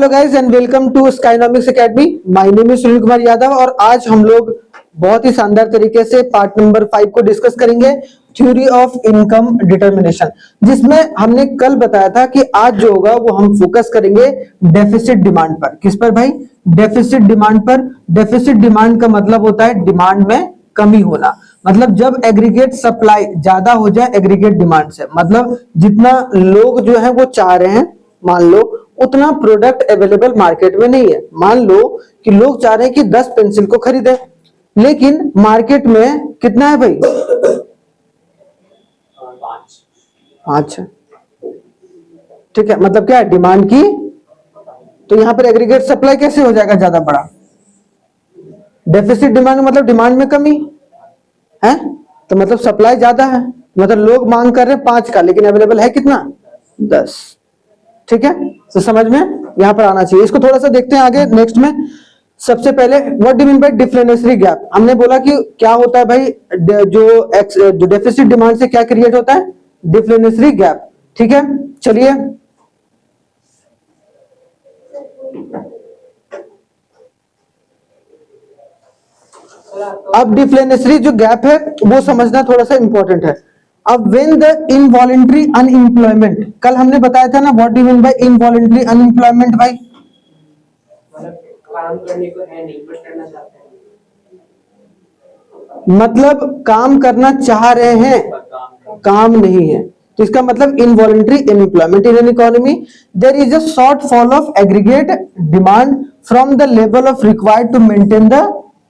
Hello guys and welcome to Skynomics academy. My name is Sunil Kumar Yadav और आज हम लोग बहुत ही शानदार तरीके से पार्ट नंबर 5 को डिस्कस करेंगे, थ्योरी ऑफ इनकम डिटर्मिनेशन, जिसमें हमने कल बताया था कि आज जो होगा वो हम फोकस करेंगे डेफिसिट डिमांड पर। किस पर भाई? डेफिसिट डिमांड पर। डेफिसिट डिमांड का मतलब होता है डिमांड में कमी होना। मतलब जब एग्रीगेट सप्लाई ज्यादा हो जाए एग्रीगेट डिमांड से, मतलब जितना लोग जो है वो चाह रहे हैं, मान लो उतना प्रोडक्ट अवेलेबल मार्केट में नहीं है। मान लो कि लोग चाह रहे हैं कि 10 पेंसिल को खरीदें, लेकिन मार्केट में कितना है भाई? 5 है। ठीक है, मतलब क्या है? डिमांड की। तो यहां पर एग्रीगेट सप्लाई कैसे हो जाएगा ज्यादा बड़ा? डेफिसिट डिमांड मतलब डिमांड में कमी है, तो मतलब सप्लाई ज्यादा है, मतलब लोग मांग कर रहे हैं 5 का, लेकिन अवेलेबल है कितना? 10। ठीक है, तो समझ में यहां पर आना चाहिए। इसको थोड़ा सा देखते हैं आगे नेक्स्ट में। सबसे पहले what do mean by deflationary gap? हमने बोला कि क्या होता है भाई, जो डेफिसिट डिमांड से क्या क्रिएट होता है? Deflationary gap. ठीक है, चलिए अब डिफ्लेशनरी जो गैप है वो समझना थोड़ा सा इंपॉर्टेंट है। अब व्हेन द इनवॉलंटरी अनएम्प्लॉयमेंट, कल हमने बताया था ना what do you mean by involuntary unemployment भाई? काम करने को है नहीं बट करना चाहते हैं, मतलब काम करना चाह रहे हैं, काम नहीं है, तो इसका मतलब involuntary unemployment. In an economy there is a short fall of aggregate demand from the level of required to maintain the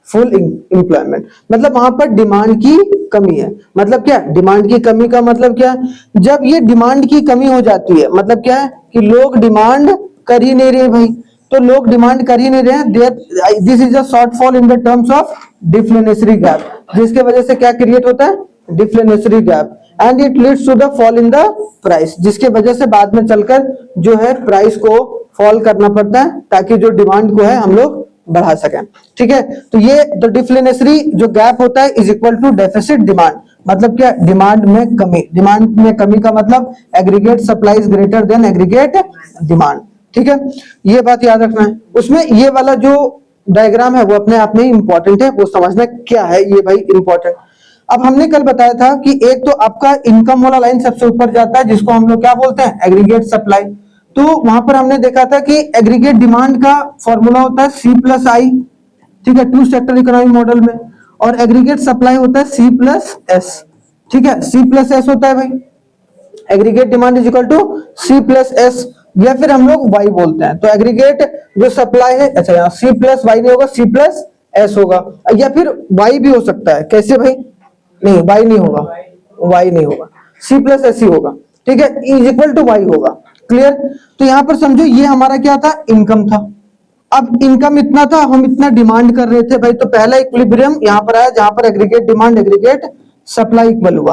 full employment. मतलब वहां पर डिमांड की कमी है। मतलब क्या? डिमांड की कमी का मतलब क्या? जब ये डिमांड की कमी हो जाती है, मतलब क्या है कि लोग डिमांड कर ही नहीं रहे भाई, तो लोग डिमांड कर ही नहीं रहे, this is a shortfall in the terms of deflationary gap, जिसके वजह से क्या क्रिएट होता है? Deflationary gap. And it leads to the fall in the price, जिसके वजह से बाद में चलकर जो है प्राइस को फॉल करना पड़ता है, ताकि जो डिमांड को है हम लोग बढ़ा सकें। ठीक है, तो ये तो डिफ्लेशनरी जो गैप होता है is equal to deficit demand. मतलब क्या? डिमांड में कमी। डिमांड में कमी का मतलब aggregate supply is greater than aggregate demand. ठीक है, ये बात याद रखना है। उसमें ये वाला जो डायग्राम है वो अपने आप में इंपॉर्टेंट है, वो समझना क्या है ये भाई इंपॉर्टेंट। अब हमने कल बताया था कि एक तो आपका इनकम वाला लाइन सबसे ऊपर जाता है, जिसको हम लोग क्या बोलते हैं? Aggregate supply. तो वहां पर हमने देखा था कि एग्रीगेट डिमांड का फॉर्मूला होता है C+I। ठीक है, टू सेक्टर इकोनॉमिक मॉडल में। और एग्रीगेट सप्लाई होता है C+S। ठीक है, C+S होता है भाई, aggregate demand is equal to C+S, या फिर हम लोग Y बोलते हैं। तो एग्रीगेट जो सप्लाई है, अच्छा यहाँ C+Y नहीं होगा, C+S होगा, या फिर Y भी हो सकता है। कैसे भाई? नहीं, Y नहीं होगा, Y नहीं होगा, C+S ही होगा। ठीक है, इज इक्वल टू Y होगा। क्लियर? तो यहां पर समझो ये हमारा क्या था? इनकम था। अब इनकम इतना था, हम इतना डिमांड कर रहे थे भाई, तो पहला इक्विलिब्रियम यहां पर आया, जहां पर aggregate demand aggregate supply equal हुआ।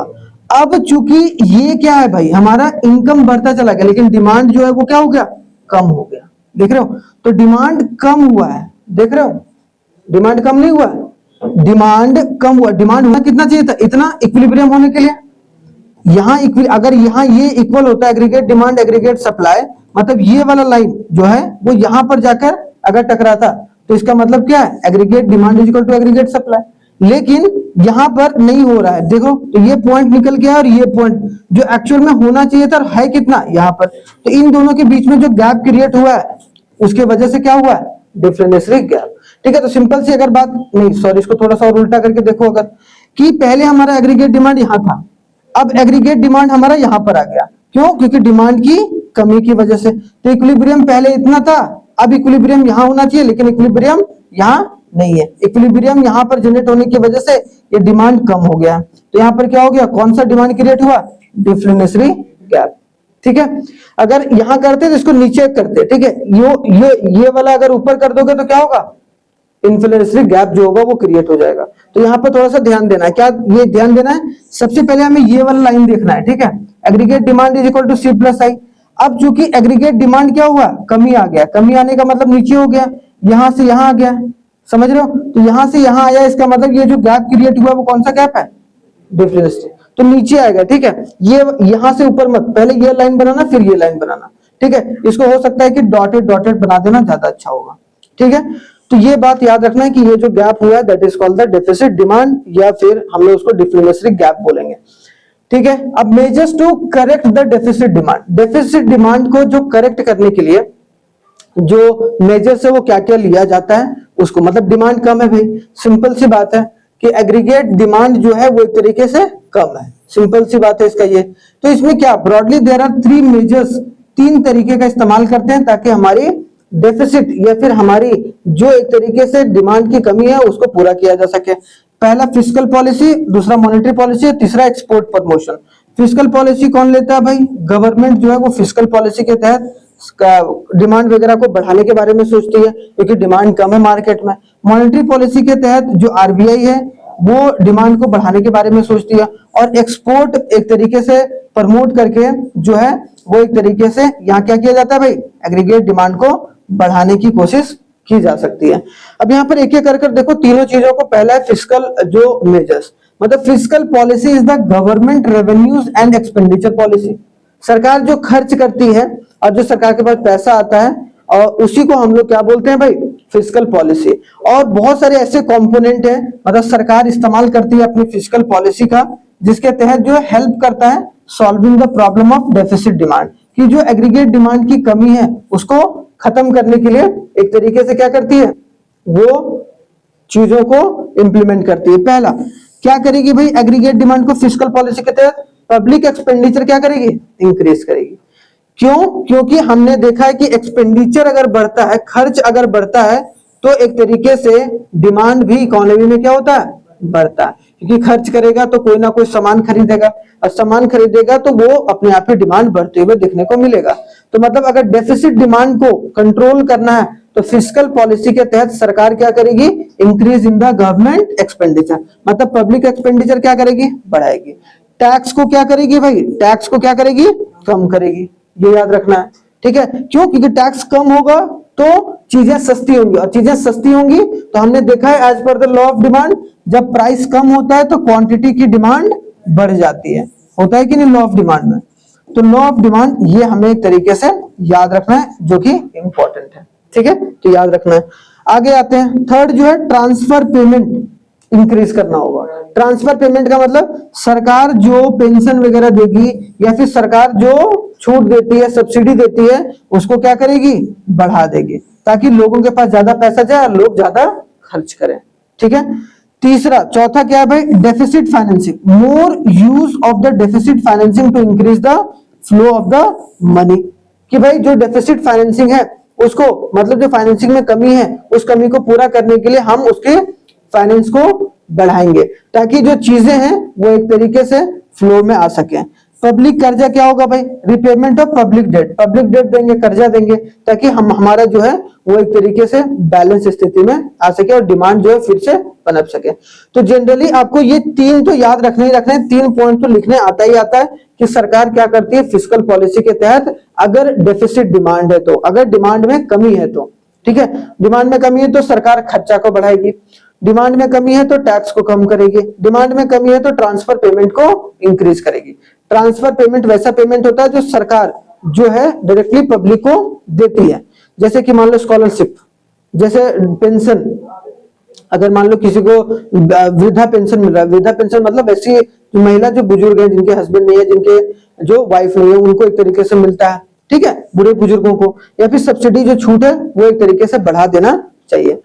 अब चूंकि ये क्या है भाई, हमारा इनकम बढ़ता चला गया, लेकिन डिमांड जो है वो क्या हो गया? कम हो गया। देख रहे हो? तो डिमांड कम हुआ है, देख रहे हो? डिमांड कम नहीं हुआ, डिमांड कम हुआ। डिमांड होना कितना चाहिए था? इतना, इक्विलिब्रियम होने के लिए। यहाँ अगर यहाँ ये इक्वल होता है एग्रीगेट डिमांड एग्रीगेट सप्लाई, मतलब ये वाला लाइन जो है वो यहां पर जाकर अगर टकराता, तो इसका मतलब क्या है? Aggregate demand is equal to aggregate supply. लेकिन यहां पर नहीं हो रहा है, देखो तो ये पॉइंट निकल गया, और ये पॉइंट जो एक्चुअल में होना चाहिए था है कितना यहां पर। तो इन दोनों के बीच में जो गैप क्रिएट हुआ है उसके वजह से क्या हुआ है? Deflationary gap. ठीक है, तो सिंपल सी अगर बात, नहीं सॉरी, इसको थोड़ा सा और उल्टा करके देखो, अगर कि पहले हमारा एग्रीगेट डिमांड यहां था, अब एग्रीगेट डिमांड हमारा यहां पर आ गया। क्यों? क्योंकि डिमांड की कमी की वजह से। तो इक्विलिब्रियम पहले इतना था, अब इक्विलिब्रियम यहां होना चाहिए, लेकिन इक्विलिब्रियम यहां नहीं है। इक्विलिब्रियम यहां पर जनरेट होने की वजह से ये डिमांड कम हो गया। तो यहां पर क्या हो गया? कौन सा डिमांड क्रिएट हुआ? Deflationary gap. ठीक है, अगर यहां करते तो इसको नीचे करते। ठीक है, ये वाला अगर ऊपर कर दोगे तो क्या होगा? इन्फ्लेशनरी गैप जो होगा वो क्रिएट हो जाएगा। तो यहाँ पर थोड़ा सा ध्यान देना है। क्या ये ध्यान देना है? सबसे पहले हमें ये वाला लाइन देखना है। ठीक है, aggregate demand is equal to C+I। अब चूंकि एग्रीगेट डिमांड क्या हुआ? कमी आ गया। कमी आने का मतलब नीचे हो गया, यहां से यहां आ गया, समझ रहे हो? तो यहां से यहां आया, इसका मतलब ये जो गैप क्रिएट हुआ वो कौन सा गैप है? डिफ्लेशनरी। तो नीचे आएगा। ठीक है, ये यहां से ऊपर मत, पहले ये लाइन बनाना फिर ये लाइन बनाना। ठीक है, इसको हो सकता है कि डॉटेड डॉटेड बना देना ज्यादा अच्छा होगा। ठीक है, तो ये बात याद रखना है कि ये जो गैप हुआ है that is called the deficit demand, या फिर हम लोग उसको डिफ्लेमेशनरी गैप बोलेंगे। ठीक है, अब measures to correct the deficit demand, deficit demand को जो करेक्ट करने के लिए जो मेजर्स है वो क्या क्या लिया जाता है उसको, मतलब डिमांड कम है भाई, सिंपल सी बात है कि एग्रीगेट डिमांड जो है वो एक तरीके से कम है, सिंपल सी बात है इसका ये। तो इसमें क्या broadly there are three measures, तीन तरीके का इस्तेमाल करते हैं ताकि हमारी डेफिसिट या फिर हमारी जो एक तरीके से डिमांड की कमी है उसको पूरा किया जा सके। पहला फिस्कल पॉलिसी, दूसरा मॉनेटरी पॉलिसी, तीसरा एक्सपोर्ट प्रमोशन। फिस्कल पॉलिसी कौन लेता है भाई? गवर्नमेंट जो है वो फिस्कल पॉलिसी के तहत डिमांड वगैरह को बढ़ाने के बारे में सोचती है क्योंकि डिमांड कम है मार्केट में। मॉनेटरी पॉलिसी के तहत जो आरबीआई है वो डिमांड को बढ़ाने के बारे में सोचती है, और एक्सपोर्ट एक तरीके से प्रमोट करके जो है वो एक तरीके से यहाँ क्या किया जाता है भाई, एग्रीगेट डिमांड को बढ़ाने की कोशिश की जा सकती है। अब यहाँ पर एक एक कर देखो तीनों चीजों को। पहला है फिस्कल जो मेजर्स, मतलब fiscal policy is the government revenues and expenditure policy, सरकार जो खर्च करती है और जो सरकार के पास पैसा आता है और उसी को हम लोग क्या बोलते हैं भाई, फिस्कल पॉलिसी। और बहुत सारे ऐसे कंपोनेंट हैं, मतलब सरकार इस्तेमाल करती है अपनी फिस्कल पॉलिसी का, जिसके तहत जो हेल्प करता है solving the problem of deficit demand, कि जो एग्रीगेट डिमांड की कमी है उसको खत्म करने के लिए एक तरीके से क्या करती है, वो चीजों को इंप्लीमेंट करती है। पहला क्या करेगी भाई, एग्रीगेट डिमांड को फिस्कल पॉलिसी के तहत पब्लिक एक्सपेंडिचर क्या करेगी, इंक्रीज करेगी। क्यों? क्योंकि हमने देखा है कि एक्सपेंडिचर अगर बढ़ता है, खर्च अगर बढ़ता है, तो एक तरीके से डिमांड भी इकोनॉमी में क्या होता है, बढ़ता है। क्योंकि खर्च करेगा तो कोई ना कोई सामान खरीदेगा, और सामान खरीदेगा तो वो अपने आप ही डिमांड बढ़ते हुए देखने को मिलेगा। तो मतलब अगर डेफिसिट डिमांड को कंट्रोल करना है तो फिस्कल पॉलिसी के तहत सरकार क्या करेगी, increase in the government expenditure, मतलब पब्लिक एक्सपेंडिचर क्या करेगी, बढ़ाएगी। टैक्स को क्या करेगी भाई, टैक्स को क्या करेगी, कम करेगी, ये याद रखना है। ठीक है, क्यों? क्योंकि टैक्स कम होगा तो चीजें सस्ती होंगी, और चीजें सस्ती होंगी तो हमने देखा है as per the law of demand, जब प्राइस कम होता है तो क्वांटिटी की डिमांड बढ़ जाती है, होता है कि नहीं लॉ ऑफ डिमांड में। तो लॉ ऑफ डिमांड ये हमें एक तरीके से याद रखना है, जो कि इंपॉर्टेंट है। ठीक है, तो याद रखना है। आगे आते हैं, थर्ड जो है ट्रांसफर पेमेंट इंक्रीज करना होगा। ट्रांसफर पेमेंट का मतलब सरकार जो पेंशन वगैरह देगी या फिर सरकार जो छूट देती है, सब्सिडी देती है, उसको क्या करेगी, बढ़ा देगी, ताकि लोगों के पास ज्यादा पैसा जाए और लोग ज्यादा खर्च करें। ठीक है, तीसरा चौथा क्या है भाई, deficit financing, more use of the deficit financing to increase the flow of the money, कि भाई जो डेफिसिट फाइनेंसिंग है उसको, मतलब जो फाइनेंसिंग में कमी है उस कमी को पूरा करने के लिए हम उसके फाइनेंस को बढ़ाएंगे, ताकि जो चीजें हैं वो एक तरीके से फ्लो में आ सके। पब्लिक कर्जा क्या होगा भाई, repayment of public debt, public debt देंगे, कर्जा देंगे, ताकि हम हमारा जो है वो एक तरीके से बैलेंस स्थिति में आ सके और डिमांड जो है फिर से पनप सके। तो जनरली आपको ये तीन तो याद रखने ही रखने, तीन पॉइंट तो लिखने आता ही आता है कि सरकार क्या करती है फिस्कल पॉलिसी के तहत, अगर डेफिसिट डिमांड है तो, अगर डिमांड में कमी है तो। ठीक है, डिमांड में कमी है तो सरकार खर्चा को बढ़ाएगी, डिमांड में कमी है तो टैक्स को कम करेगी, डिमांड में कमी है तो ट्रांसफर पेमेंट को इंक्रीज करेगी। ट्रांसफर पेमेंट वैसा पेमेंट होता है जो सरकार जो है डायरेक्टली पब्लिक को देती है, जैसे कि मान लो स्कॉलरशिप, जैसे पेंशन, अगर मान लो किसी को वृद्धा पेंशन मिल रहा है, वृद्धा पेंशन मतलब ऐसी महिला जो बुजुर्ग है, जिनके हस्बैंड नहीं है, जिनके जो वाइफ नहीं है, उनको एक तरीके से मिलता है। ठीक है, बूढ़े बुजुर्गों को, या फिर सब्सिडी जो छूट है वो एक तरीके से बढ़ा देना चाहिए।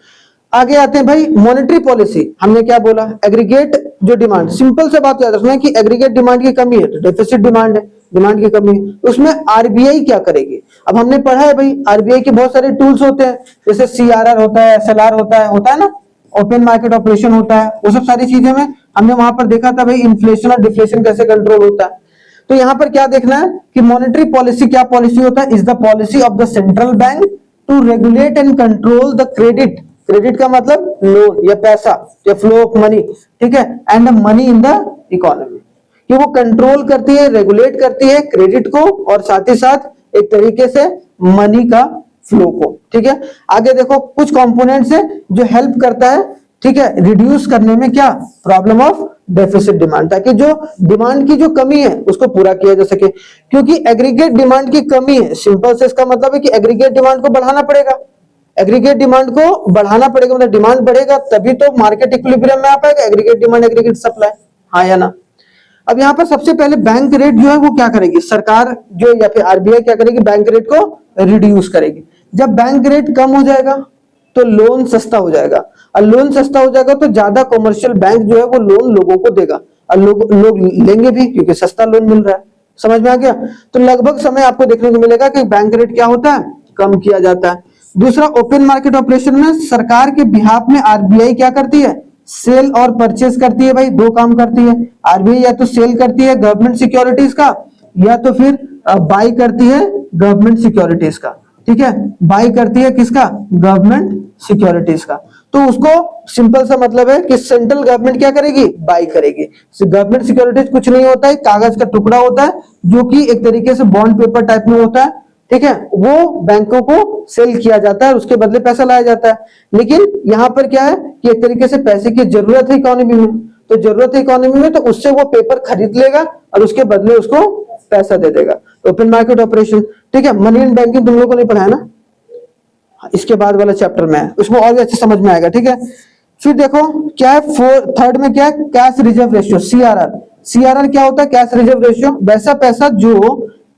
आगे आते हैं भाई मॉनेटरी पॉलिसी, हमने क्या बोला, एग्रीगेट जो डिमांड, सिंपल से बात याद रखना है कि एग्रीगेट डिमांड की कमी है तो डेफिसिट डिमांड है, डिमांड की कमी है, उसमें आरबीआई क्या करेगी। अब हमने पढ़ा है भाई आरबीआई के बहुत सारे टूल्स होते हैं, जैसे सीआरआर होता है, एसएलआर होता है ना, ओपन मार्केट ऑपरेशन होता है, वो सब सारी चीजें में हमने वहां पर देखा था भाई इन्फ्लेशन और डिफ्लेशन कैसे कंट्रोल होता है। तो यहाँ पर क्या देखना है कि मॉनेटरी पॉलिसी क्या पॉलिसी होता है, is the policy of the central bank to regulate and control the credit, credit का मतलब लोन या पैसा या फ्लो ऑफ मनी, ठीक है, and the money in the economy, कि वो कंट्रोल करती है, रेगुलेट करती है क्रेडिट को और साथ ही साथ एक तरीके से मनी का फ्लो को। ठीक है, आगे देखो कुछ कंपोनेंट्स है जो हेल्प करता है ठीक है, रिड्यूस करने में क्या प्रॉब्लम ऑफ डेफिसिट डिमांड, ताकि जो डिमांड की जो कमी है उसको पूरा किया जा सके। क्योंकि एग्रीगेट डिमांड की कमी है, सिंपल से इसका मतलब है कि एग्रीगेट डिमांड को बढ़ाना पड़ेगा। एग्रीगेट डिमांड को बढ़ाना पड़ेगा, मतलब डिमांड बढ़ेगा तभी तो मार्केट इक्विलिब्रियम में आ पाएगा। एग्रीगेट डिमांड एग्रीगेट सप्लाई, हाँ या ना। अब यहाँ पर सबसे पहले बैंक रेट जो है वो क्या करेगी, सरकार जो या फिर आरबीआई क्या करेगी, बैंक रेट को रिड्यूस करेगी। जब बैंक रेट कम हो जाएगा तो लोन सस्ता हो जाएगा, और लोन सस्ता हो जाएगा तो ज्यादा कमर्शियल बैंक जो है वो लोन लोगों को देगा, और लोग लेंगे भी क्योंकि सस्ता लोन मिल रहा है। समझ में आ गया? तो लगभग समय आपको देखने को मिलेगा कि बैंक रेट क्या होता है, कम किया जाता है। दूसरा, ओपन मार्केट ऑपरेशन में सरकार के बिहाफ में आरबीआई क्या करती है, सेल और परचेस करती है। भाई दो काम करती है आरबीआई, या तो सेल करती है गवर्नमेंट सिक्योरिटीज का, या तो फिर बाई करती है गवर्नमेंट सिक्योरिटीज का। ठीक है, बाई करती है किसका, गवर्नमेंट सिक्योरिटीज का। तो उसको सिंपल सा मतलब है कि सेंट्रल गवर्नमेंट क्या करेगी, बाई करेगी। गवर्नमेंट सिक्योरिटीज कुछ नहीं होता है, कागज का टुकड़ा होता है जो कि एक तरीके से बॉन्ड पेपर टाइप में होता है। ठीक है, वो बैंकों को सेल किया जाता है, उसके बदले पैसा लाया जाता है। लेकिन यहाँ पर क्या है कि एक तरीके से पैसे की जरूरत है इकोनॉमी में, तो जरूरत है इकोनॉमी में, तो उससे वो पेपर खरीद लेगा और उसके बदले उसको पैसा दे देगा। Open market operation. ठीक है, मनी इन बैंकिंग तुम लोगों को नहीं पढ़ा है ना, इसके बाद वाला चैप्टर में है, उसमें और भी अच्छे समझ में आएगा। ठीक है, फिर देखो क्या है, थर्ड में क्या है, cash reserve ratio, CRR. CRR क्या होता है, कैश रिजर्व रेशियो, वैसा पैसा जो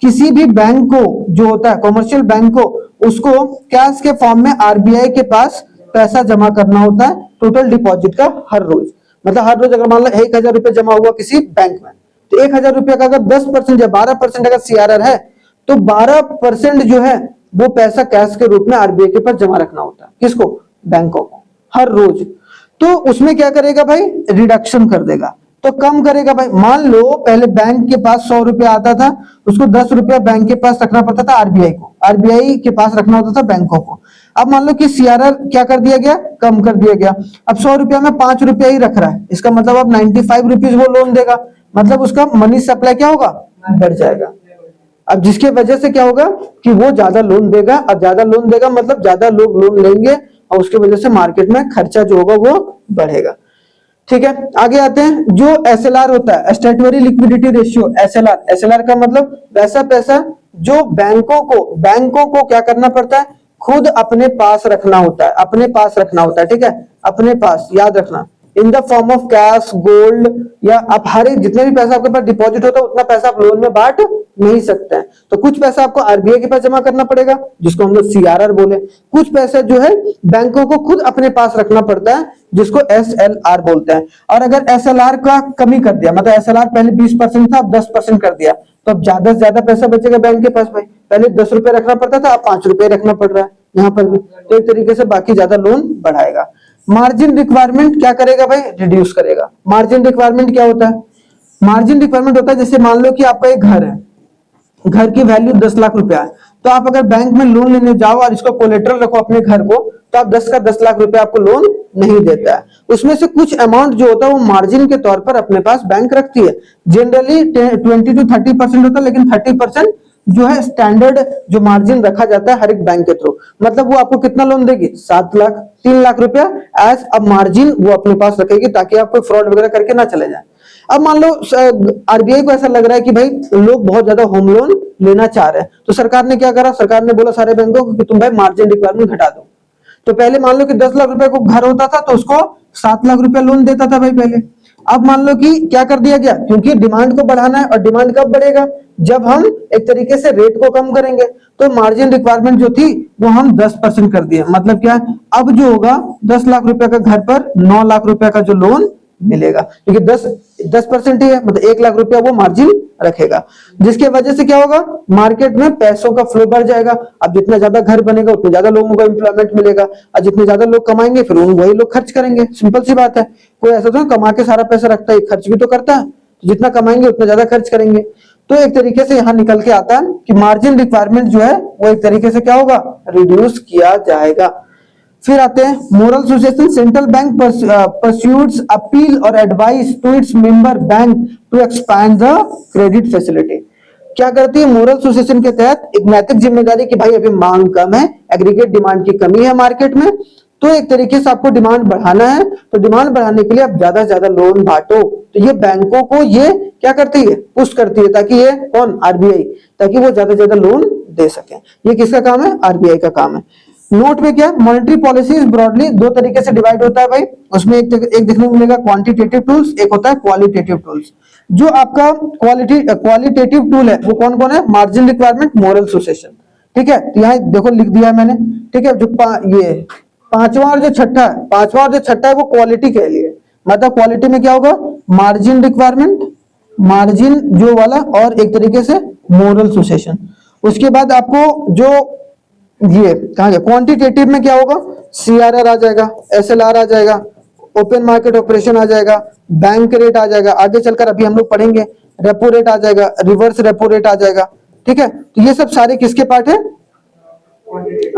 किसी भी बैंक को जो होता है, कमर्शियल बैंक को, उसको कैश के फॉर्म में आरबीआई के पास पैसा जमा करना होता है, टोटल डिपॉजिट का हर रोज। मतलब हर रोज अगर मान लो 1000 रुपए जमा हुआ किसी बैंक में, तो 1000 रुपए का अगर 10% या 12% अगर सीआरआर है, तो 12% जो है वो पैसा कैश के रूप में आरबीआई के पास जमा रखना होता है। किसको, बैंकों को, हर रोज। तो उसमें क्या करेगा भाई, रिडक्शन कर देगा, तो कम करेगा भाई। मान लो पहले बैंक के पास 100 रुपया आता था, उसको 10 रुपया बैंक के पास रखना पड़ता था आरबीआई को, आरबीआई के पास रखना होता था बैंकों को। अब मान लो कि सीआरआर क्या कर दिया गया, कम कर दिया गया। अब 100 रुपया में 5 रुपया ही रख रहा है, इसका मतलब अब 95 रुपीज वो लोन देगा, मतलब उसका मनी सप्लाई क्या होगा, बढ़ जाएगा। अब जिसके वजह से क्या होगा कि वो ज्यादा लोन देगा, अब ज्यादा लोन देगा मतलब ज्यादा लोग लोन लेंगे, और उसके वजह से मार्केट में खर्चा जो होगा वो बढ़ेगा। ठीक है, आगे आते हैं। जो एसएलआर होता है, statutory liquidity ratio, SLR. SLR का मतलब वैसा पैसा जो बैंकों को क्या करना पड़ता है, खुद अपने पास रखना होता है, अपने पास रखना होता है। ठीक है, अपने पास, याद रखना, in the form of cash, gold, या आप हर एक जितने भी पैसा आपके पास डिपॉजिट होता है उतना पैसा आप लोन में बांट नहीं सकते हैं। तो कुछ पैसा आपको आरबीआई के पास जमा करना पड़ेगा, जिसको हम लोग सीआरआर बोले। कुछ पैसा जो है बैंकों को खुद अपने पास रखना पड़ता है, जिसको एसएलआर बोलते हैं। और अगर एसएलआर का कमी कर दिया, मतलब एसएलआर पहले 20% था, अब 10% कर दिया, तो अब ज्यादा से ज्यादा पैसा बचेगा बैंक के पास। भाई पहले 10 रुपए रखना पड़ता था, अब 5 रुपए रखना पड़ रहा है यहाँ पर भी, तो एक तरीके से बाकी ज्यादा लोन बढ़ाएगा। मार्जिन रिक्वायरमेंट क्या करेगा भाई, रिड्यूस करेगा। मार्जिन रिक्वायरमेंट क्या होता है, मार्जिन रिक्वायरमेंट होता है जैसे मान लो कि आपका एक घर है, घर की वैल्यू 10 लाख रुपया है, तो आप अगर बैंक में लोन लेने जाओ और इसको कोलेटरल रखो अपने घर को, तो आप 10 का 10 लाख रुपया आपको लोन नहीं देता है। उसमें से कुछ अमाउंट जो होता है वो मार्जिन के तौर पर अपने पास बैंक रखती है। जनरली 20 to 30% होता है, लेकिन 30% जो है स्टैंडर्ड जो मार्जिन रखा जाता है हर एक बैंक के थ्रू। मतलब वो आपको कितना लोन देगी, 7 लाख, 3 लाख रुपया एज अ मार्जिन वो अपने पास रखेगी, ताकि आप कोई फ्रॉड वगैरह करके ना चले जाए। अब मान लो आरबीआई को ऐसा लग रहा है कि भाई लोग बहुत ज्यादा होम लोन लेना चाह रहे हैं, तो सरकार ने क्या करा, सरकार ने बोला सारे बैंकों को कि तुम भाई मार्जिन रिक्वायरमेंट घटा दो। तो पहले मान लो कि 10 लाख रुपए को घर होता था, तो उसको 7 लाख रुपया लोन देता था भाई पहले। अब मान लो कि क्या कर दिया गया, क्योंकि डिमांड को बढ़ाना है, और डिमांड कब बढ़ेगा, जब हम एक तरीके से रेट को कम करेंगे। तो मार्जिन रिक्वायरमेंट जो थी वो हम 10% कर दिए। मतलब क्या, अब जो होगा 10 लाख रुपए का घर पर 9 लाख रुपए का जो लोन मिलेगा, क्योंकि 10% ही है, मतलब 1 लाख रुपया वो मार्जिन रखेगा। जिसके वजह से क्या होगा, मार्केट में पैसों का फ्लो बढ़ जाएगा। अब जितना ज्यादा घर बनेगा उतने ज्यादा लोगों को एम्प्लॉयमेंट मिलेगा, और जितने ज्यादा लोग कमाएंगे फिर वही लोग खर्च करेंगे। सिंपल सी बात है, कोई ऐसा तो कमा के सारा पैसा रखता है, खर्च भी तो करता है, तो जितना कमाएंगे उतना ज्यादा खर्च करेंगे। तो एक तरीके से यहाँ निकल के आता है कि मार्जिन रिक्वायरमेंट जो है वो एक तरीके से क्या होगा, रिड्यूस किया जाएगा। फिर आते हैं moral association. Central bank pursuits appeal और advice to its member bank to expand the credit facility. क्या करती है मोरल एसोसिएशन के तहत, एक नैतिक जिम्मेदारी कि भाई अभी मांग कम है, एग्रीगेट डिमांड की कमी है मार्केट में, तो एक तरीके से आपको डिमांड बढ़ाना है, तो डिमांड बढ़ाने के लिए आप ज्यादा से ज्यादा लोन बांटो। तो ये बैंकों को ये क्या करती है, पुश करती है, ताकि ये कौन, आरबीआई, ताकि वो ज्यादा से ज्यादा लोन दे सके। ये किसका काम है, आरबीआई का काम है। नोट में क्या, मॉनेटरी पॉलिसीज ब्रॉडली दो तरीके से डिवाइड होता है भाई। उसमें एक देखने को मिलेगा क्वांटिटेटिव टूल्स, एक होता है क्वालिटेटिव टूल्स। जो आपका क्वालिटेटिव टूल है वो कौन कौन है, मार्जिन रिक्वायरमेंट, मोरल सुसेशन, ठीक है। तो यहाँ देखो लिख दिया है मैंने, ठीक है। जो ये पांचवा और जो छठा है वो क्वालिटी के लिए, मतलब क्वालिटी में क्या होगा, मार्जिन रिक्वायरमेंट, मार्जिन जो वाला, और एक तरीके से मोरल सुसेशन। उसके बाद आपको जो ये कहा गया क्वांटिटेटिव में क्या होगा, सीआरआर आ जाएगा, एसएलआर आ जाएगा, ओपन मार्केट ऑपरेशन आ जाएगा, बैंक रेट आ जाएगा, आगे चलकर अभी हम लोग पढ़ेंगे रेपो रेट आ जाएगा, रिवर्स रेपो रेट आ जाएगा, ठीक है। तो ये सब सारे किसके पार्ट है,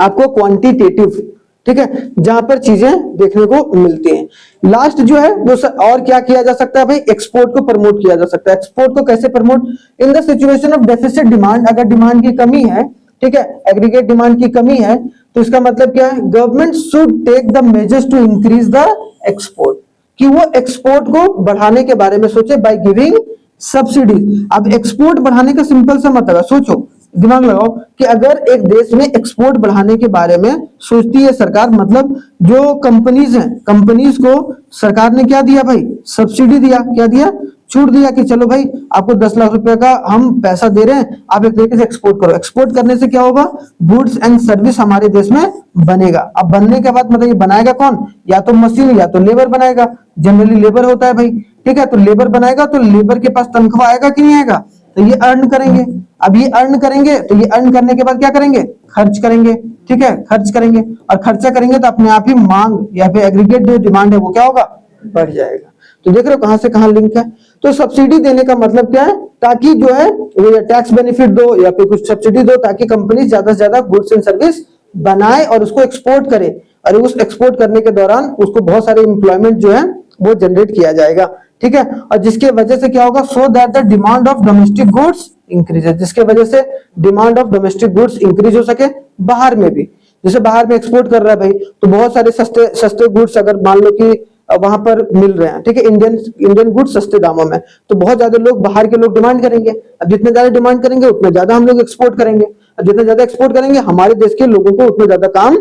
आपको क्वांटिटेटिव, ठीक है, जहां पर चीजें देखने को मिलती हैं। लास्ट जो है वो और क्या किया जा सकता है भाई, एक्सपोर्ट को प्रमोट किया जा सकता है। एक्सपोर्ट को कैसे promote, in the situation of deficit demand, अगर डिमांड की कमी है, ठीक है, एग्रीगेट डिमांड की कमी है, तो इसका मतलब क्या है, government should take the measures to increase the export, कि वो एक्सपोर्ट को बढ़ाने के बारे में सोचे बाय गिविंग सब्सिडी। अब एक्सपोर्ट बढ़ाने का सिंपल सा मतलब है, सोचो, दिमाग लगाओ कि अगर एक देश में एक्सपोर्ट बढ़ाने के बारे में सोचती है सरकार, मतलब जो कंपनीज हैं, कंपनीज को सरकार ने क्या दिया भाई, सब्सिडी दिया, क्या दिया, छूट दिया, कि चलो भाई आपको 10 लाख रुपए का हम पैसा दे रहे हैं, आप एक तरीके से एक्सपोर्ट करो। एक्सपोर्ट करने से क्या होगा, गुड्स एंड सर्विस हमारे देश में बनेगा। अब बनने के बाद मतलब ये बनाएगा कौन, या तो मशीन या तो लेबर बनाएगा, जनरली लेबर होता है भाई, ठीक है। तो लेबर बनाएगा तो लेबर के पास तनख्वाह आएगा कि नहीं आएगा, तो ये अर्न करेंगे। अब ये अर्न करेंगे तो ये अर्न करने के बाद क्या करेंगे, खर्च करेंगे, ठीक है, खर्च करेंगे, और खर्चा करेंगे तो अपने आप ही मांग या फिर एग्रीगेट जो डिमांड है वो क्या होगा, बढ़ जाएगा। तो देख रहे हो कहां से कहां लिंक है। तो सब्सिडी देने का मतलब क्या है, ताकि जो है वो टैक्स बेनिफिट दो या फिर कुछ सब्सिडी दो, ताकि कंपनी ज्यादा से ज्यादा गुड्स एंड सर्विस बनाए और उसको एक्सपोर्ट करे, और उस एक्सपोर्ट करने के दौरान उसको बहुत सारे एम्प्लॉयमेंट जो है वो जनरेट किया जाएगा, ठीक है। और जिसके वजह से क्या होगा, so that the demand of domestic goods increases, जिसके वजह से demand of domestic goods increase हो सके बाहर में भी। जैसे बाहर में एक्सपोर्ट कर रहा है भाई, तो बहुत सारे सस्ते सस्ते गुड्स अगर मान लो कि वहां पर मिल रहे हैं, ठीक है, इंडियन गुड्स सस्ते दामों में, तो बहुत ज्यादा लोग बाहर के लोग डिमांड करेंगे। अब जितने ज्यादा डिमांड करेंगे उतना ज्यादा हम लोग एक्सपोर्ट करेंगे, और जितना ज्यादा एक्सपोर्ट करेंगे हमारे देश के लोगों को उतना ज्यादा काम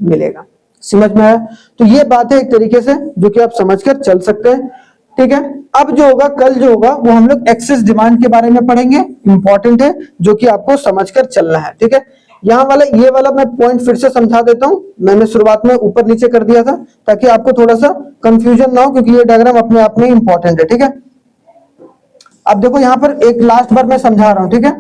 मिलेगा। समझ में आया। तो ये बात है एक तरीके से जो कि आप समझकर चल सकते हैं, ठीक है। अब जो होगा कल जो होगा वो हम लोग एक्सेस डिमांड के बारे में पढ़ेंगे, इंपॉर्टेंट है, जो कि आपको समझकर चलना है, ठीक है। यहाँ वाला ये वाला मैं पॉइंट फिर से समझा देता हूं, मैंने शुरुआत में ऊपर नीचे कर दिया था ताकि आपको थोड़ा सा कंफ्यूजन ना हो, क्योंकि ये डायग्राम अपने आप में इंपॉर्टेंट है, ठीक है। अब देखो यहाँ पर एक लास्ट बार मैं समझा रहा हूं, ठीक है।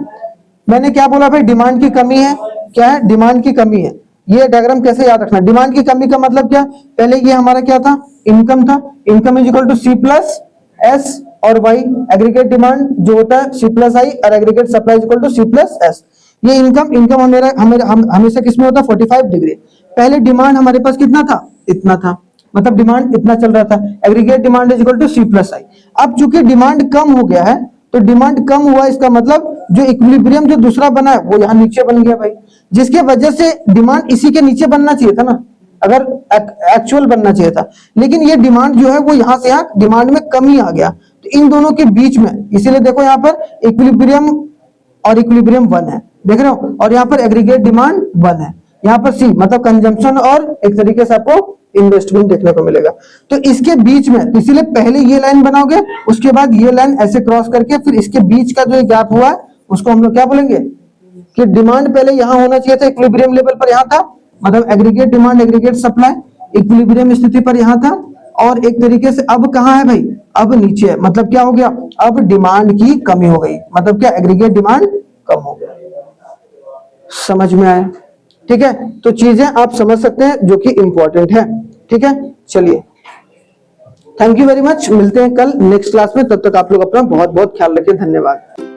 मैंने क्या बोला भाई, डिमांड की कमी है, क्या है, डिमांड की कमी है। ये डायग्राम कैसे याद रखना, डिमांड की कमी का मतलब क्या, पहले ये हमारा क्या था, इनकम था, income is equal to C plus S और वाई, एग्रीगेट डिमांड जो होता है सी प्लस आई, और aggregate supply is equal to C plus S. ये इनकम हमेशा किसमें होता है, 45 डिग्री। पहले डिमांड हमारे पास कितना था, इतना था, मतलब डिमांड इतना चल रहा था, aggregate demand is equal to C plus I. अब चूंकि डिमांड कम हो गया है, तो डिमांड कम हुआ, इसका मतलब जो इक्विलिब्रियम जो दूसरा बना है वो यहाँ नीचे बन गया भाई, जिसके वजह से डिमांड इसी के नीचे बनना चाहिए था ना, अगर एक्चुअल बनना चाहिए था, लेकिन ये डिमांड जो है वो यहाँ से यहाँ डिमांड में कमी आ गया, तो इन दोनों के बीच में, इसीलिए देखो यहाँ पर इक्विलिब्रियम और इक्विलिब्रियम 1 है, देख रहे हो, और यहाँ पर एग्रीगेट डिमांड 1 है, यहाँ पर सी मतलब कंजम्पशन और एक तरीके से आपको इन्वेस्टमेंट देखने को मिलेगा। तो इसके बीच में, तो इसीलिए पहले ये लाइन बनाओगे, उसके बाद ये लाइन ऐसे क्रॉस करके फिर इसके बीच का जो गैप हुआ है उसको हम लोग क्या बोलेंगे, कि डिमांड पहले यहाँ होना चाहिए था, इक्विलिब्रियम लेवल पर यहाँ था, मतलब aggregate demand aggregate supply equilibrium स्थिति पर यहाँ था, और एक तरीके से अब कहाँ है भाई, अब नीचे है, मतलब क्या हो गया, अब डिमांड की कमी हो गई, मतलब क्या, एग्रीगेट डिमांड कम हो गया। समझ में आया, ठीक है। तो चीजें आप समझ सकते हैं जो कि इंपॉर्टेंट है, ठीक है। चलिए, थैंक यू वेरी मच, मिलते हैं कल नेक्स्ट क्लास में, तब तक आप लोग अपना बहुत बहुत ख्याल रखिए, धन्यवाद।